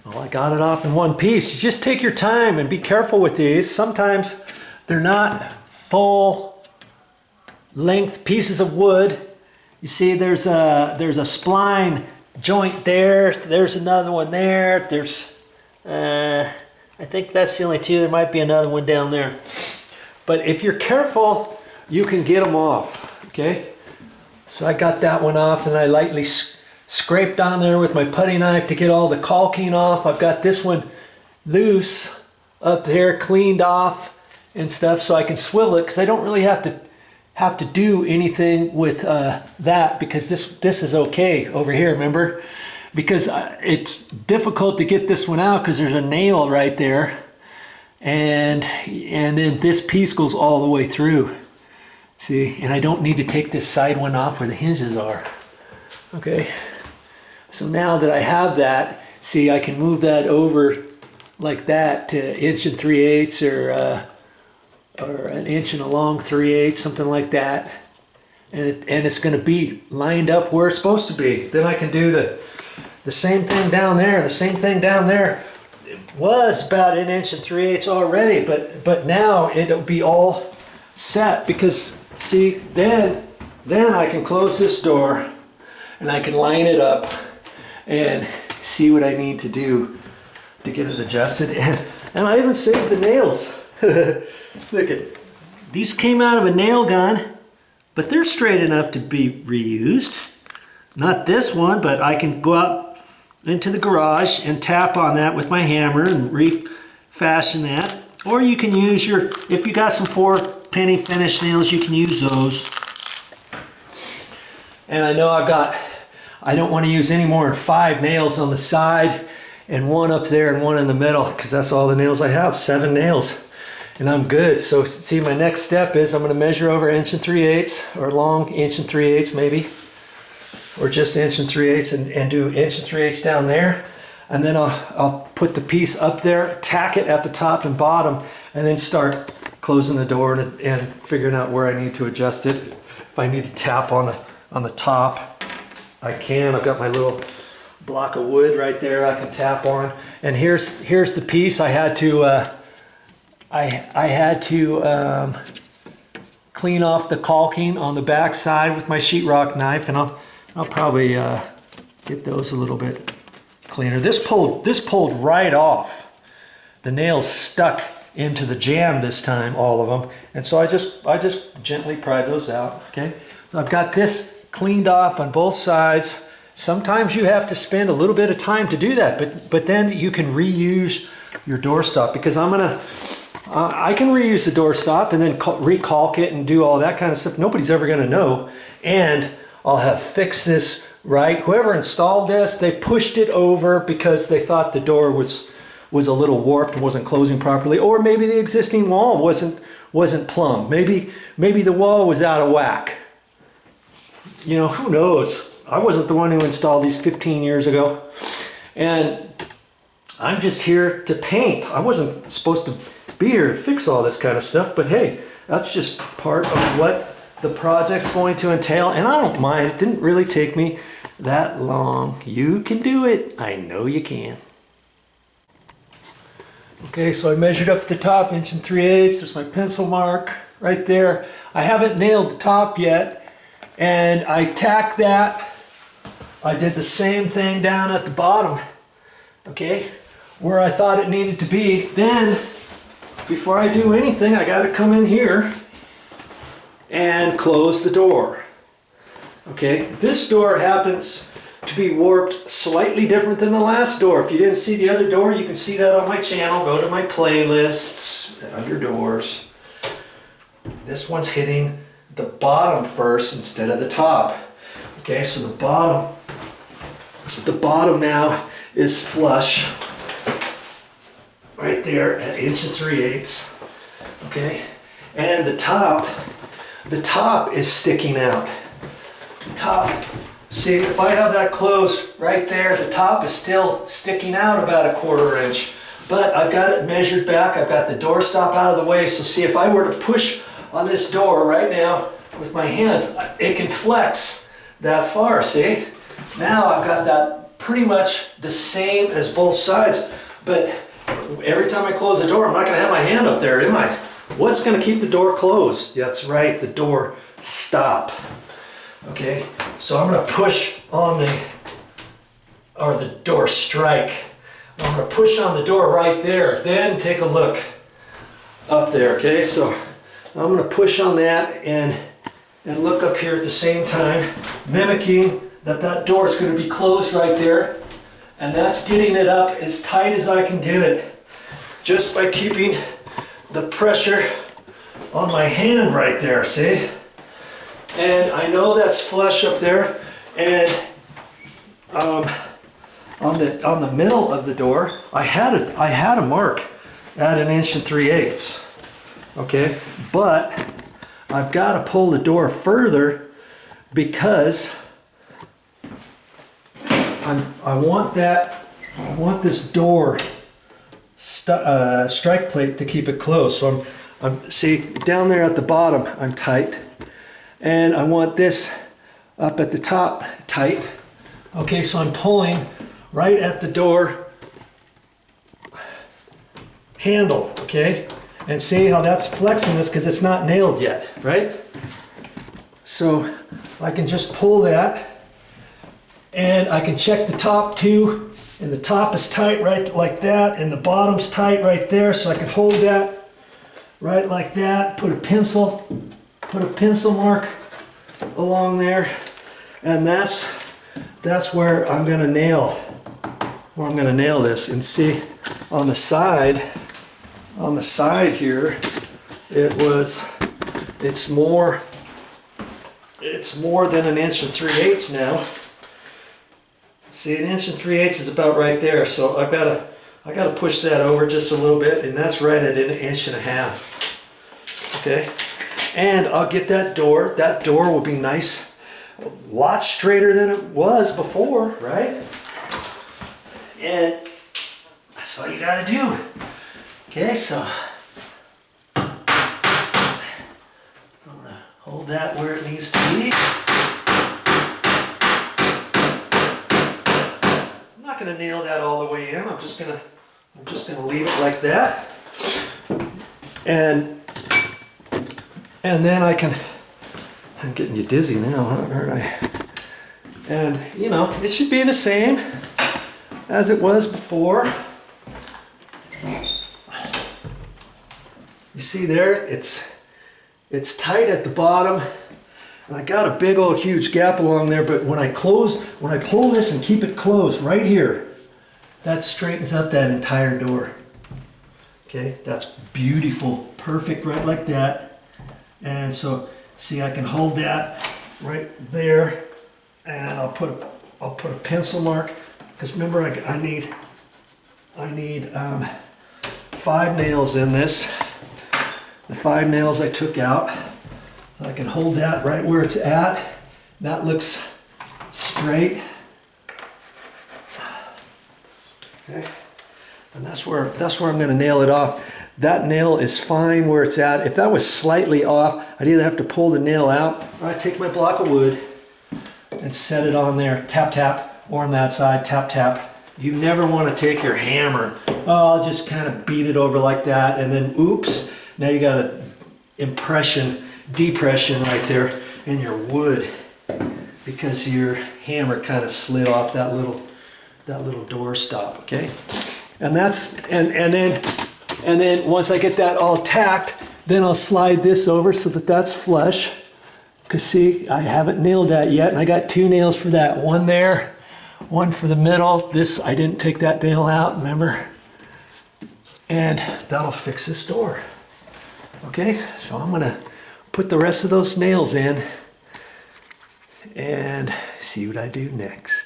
Well, I got it off in one piece. You just take your time and be careful with these. Sometimes they're not full length pieces of wood. You see there's a spline joint there. There's another one there. There's, I think that's the only two. There might be another one down there. But if you're careful, you can get them off, okay? So I got that one off and I lightly scraped on there with my putty knife to get all the caulking off. I've got this one loose up there, cleaned off and stuff, so I can swivel it because I don't really have to do anything with that, because this is okay over here, remember? Because it's difficult to get this one out because there's a nail right there, and then this piece goes all the way through. See, and I don't need to take this side one off where the hinges are. Okay. So now that I have that, see, I can move that over like that to 1 3/8 or 1 3/8, something like that. And it's going to be lined up where it's supposed to be. Then I can do the same thing down there. The same thing down there was about 1 3/8 already, but now it'll be all set, because see, then I can close this door and I can line it up and see what I need to do to get it adjusted. And I even saved the nails. Look at, these came out of a nail gun, but they're straight enough to be reused. Not this one, but I can go out into the garage and tap on that with my hammer and refashion that. Or you can use your, if you got some 4-penny finish nails, you can use those. And I know I don't want to use any more than 5 nails on the side and 1 up there and 1 in the middle, because that's all the nails I have, 7 nails. And I'm good. So see, my next step is I'm going to measure over 1 3/8 or long 1 3/8 maybe, or just 1 3/8 and do 1 3/8 down there. And then I'll put the piece up there, tack it at the top and bottom, and then start closing the door and figuring out where I need to adjust it. If I need to tap on the top, I can. I've got my little block of wood right there I can tap on. And here's the piece I had to clean off the caulking on the back side with my sheetrock knife, and I'll probably get those a little bit cleaner. This pulled right off. The nails stuck into the jamb this time, all of them, and so I just gently pried those out. Okay, so I've got this cleaned off on both sides. Sometimes you have to spend a little bit of time to do that, but then you can reuse your doorstop, because I can reuse the doorstop and then recalk it and do all that kind of stuff. Nobody's ever going to know, and I'll have fixed this right. Whoever installed this, they pushed it over because they thought the door was a little warped and wasn't closing properly, or maybe the existing wall wasn't plumb. Maybe the wall was out of whack. You know, who knows? I wasn't the one who installed these 15 years ago, and I'm just here to paint. I wasn't supposed to be here to fix all this kind of stuff, but hey, that's just part of what the project's going to entail, and I don't mind. It didn't really take me that long. You can do it. I know you can. Okay, so I measured up the top 1 3/8. There's my pencil mark right there. I haven't nailed the top yet, and I tacked that. I did the same thing down at the bottom, okay, where I thought it needed to be. Then, before I do anything, I got to come in here and close the door. Okay, this door happens to be warped slightly different than the last door. If you didn't see the other door, you can see that on my channel. Go to my playlists under doors. This one's hitting the bottom first instead of the top. Okay, so the bottom now is flush right there at 1 3/8. Okay, and the top is sticking out. The top, see, if I have that closed right there, the top is still sticking out about 1/4 inch, but I've got it measured back. I've got the door stop out of the way. So see, if I were to push on this door right now with my hands, it can flex that far. See, now I've got that pretty much the same as both sides, but every time I close the door, I'm not gonna have my hand up there, am I? What's gonna keep the door closed? That's right, the door stop. Okay, so I'm gonna push on the door strike. I'm gonna push on the door right there, then take a look up there, okay? So I'm gonna push on that and look up here at the same time, mimicking that door is gonna be closed right there. And that's getting it up as tight as I can get it, just by keeping the pressure on my hand right there, see? And I know that's flush up there, and on the middle of the door, I had a mark at 1 3/8. Okay, but I've got to pull the door further because I want this door strike plate to keep it closed. So see down there at the bottom, I'm tight, and I want this up at the top tight. Okay, so I'm pulling right at the door handle, okay? And see how that's flexing this because it's not nailed yet, right? So I can just pull that, and I can check the top too, and the top is tight right like that, and the bottom's tight right there, so I can hold that right like that, put a pencil mark along there, and that's where I'm gonna nail this. And see on the side here, it's more than 1 3/8 now. See, 1 3/8 is about right there, so I gotta push that over just a little bit, and that's right at 1.5 inches. Okay, and I'll get that door. That door will be nice, a lot straighter than it was before, right? And that's all you gotta do. Okay, so I'm gonna hold that where it needs to be. I'm not gonna nail that all the way in. I'm just gonna leave it like that. And then I'm getting you dizzy now, aren't I? And you know, it should be the same as it was before. You see there, it's tight at the bottom. And I got a big old huge gap along there, but when I pull this and keep it closed right here, that straightens up that entire door. Okay, that's beautiful, perfect right like that. And so, see, I can hold that right there, and I'll put a pencil mark, because remember I need 5 nails in this. The 5 nails I took out, so I can hold that right where it's at. That looks straight. Okay, and that's where I'm going to nail it off. That nail is fine where it's at. If that was slightly off, I'd either have to pull the nail out, or I'd take my block of wood and set it on there, tap tap, or on that side, tap tap. You never want to take your hammer. Oh, I'll just kind of beat it over like that, and then oops. Now you got an depression right there in your wood because your hammer kind of slid off that little door stop. Okay, and then once I get that all tacked, then I'll slide this over so that that's flush. Cause see, I haven't nailed that yet, and I got 2 nails for that. One there, one for the middle. This I didn't take that nail out, remember? And that'll fix this door. Okay, so I'm gonna put the rest of those nails in and see what I do next.